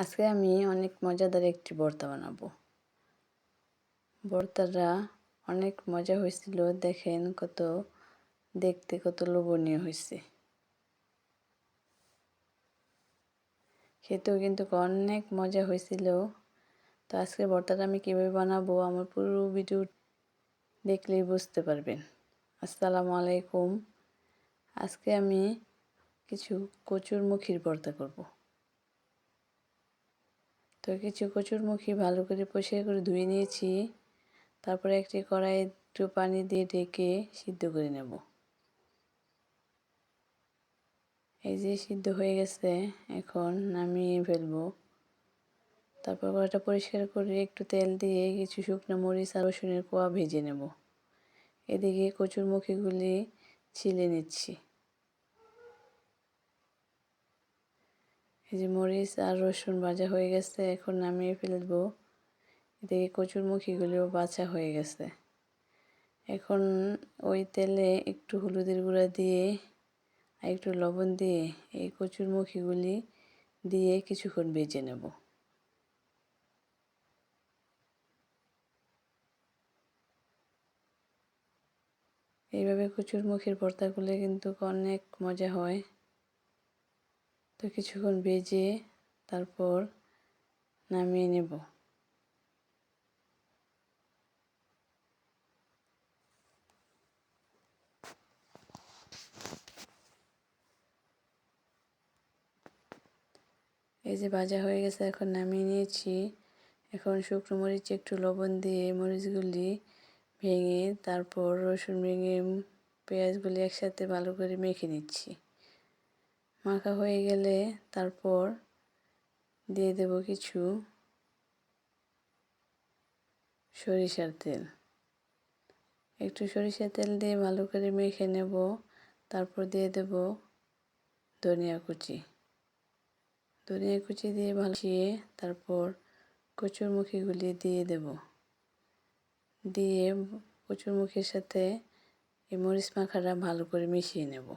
আজকে আমি অনেক মজাদার একটি ভর্তা বানাবো। ভর্তাটা অনেক মজা হয়েছিল, দেখেন দেখতে কত লোভনীয় হয়েছে। খেতেও কিন্তু অনেক মজা হয়েছিল। তো আজকে ভর্তাটা আমি কীভাবে বানাবো আমার পুরো ভিডিও দেখলেই বুঝতে পারবেন। আসসালামু আলাইকুম। আজকে আমি কিছু কচুরমুখির ভর্তা করব। তো কিছু কচুরমুখী ভালো করে পরিষ্কার করে ধুয়ে নিয়েছি। তারপরে একটি কড়াইয়ে একটু পানি দিয়ে ঢেকে সিদ্ধ করে নেব। এই যে সিদ্ধ হয়ে গেছে, এখন নামিয়ে ফেলবো। তারপর কড়াইটা পরিষ্কার করে একটু তেল দিয়ে কিছু শুকনো মরিচ আর রসুনের কোয়া ভেজে নেব। এদিকে কচুরমুখীগুলি ছিলে নিচ্ছি। এই যে মরিচ আর রসুন ভাজা হয়ে গেছে, এখন নামিয়ে ফেলবো। এদিকে কচুরমুখীগুলিও বাছা হয়ে গেছে। এখন ওই তেলে একটু হলুদের গুঁড়া দিয়ে আর একটু লবণ দিয়ে এই কচুরমুখীগুলি দিয়ে কিছুক্ষণ ভেজে নেব। এইভাবে কচুরমুখীর ভর্তা করলে কিন্তু অনেক মজা হয়। তো কিছুক্ষণ ভেজে তারপর নামিয়ে নেব। এই যে ভাজা হয়ে গেছে, এখন নামিয়ে নিয়েছি। এখন শুকনো মরিচ একটু লবণ দিয়ে মরিচগুলি ভেঙে তারপর রসুন ভেঙে পেঁয়াজগুলি একসাথে ভালো করে মেখে নিচ্ছি। মাখা হয়ে গেলে তারপর দিয়ে দেব কিছু সরিষার তেল। একটু সরিষার তেল দিয়ে ভালো করে মেখে নেব। তারপর দিয়ে দেব ধনিয়া কুচি। ধনিয়া কুচি দিয়ে ভাজিয়ে তারপর কচুরমুখীগুলি দিয়ে দেব। দিয়ে কচুরমুখীর সাথে এই মরিচ মাখাটা ভালো করে মিশিয়ে নেব।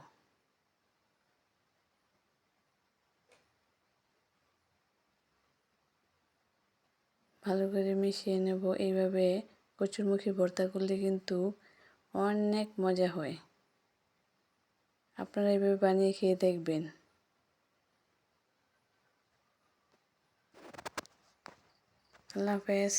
ভালো করে মিশিয়ে নেব। এইভাবে কচুরমুখী ভর্তা করলে কিন্তু অনেক মজা হয়। আপনারা এইভাবে বানিয়ে খেয়ে দেখবেন। আল্লাহ হাফেজ।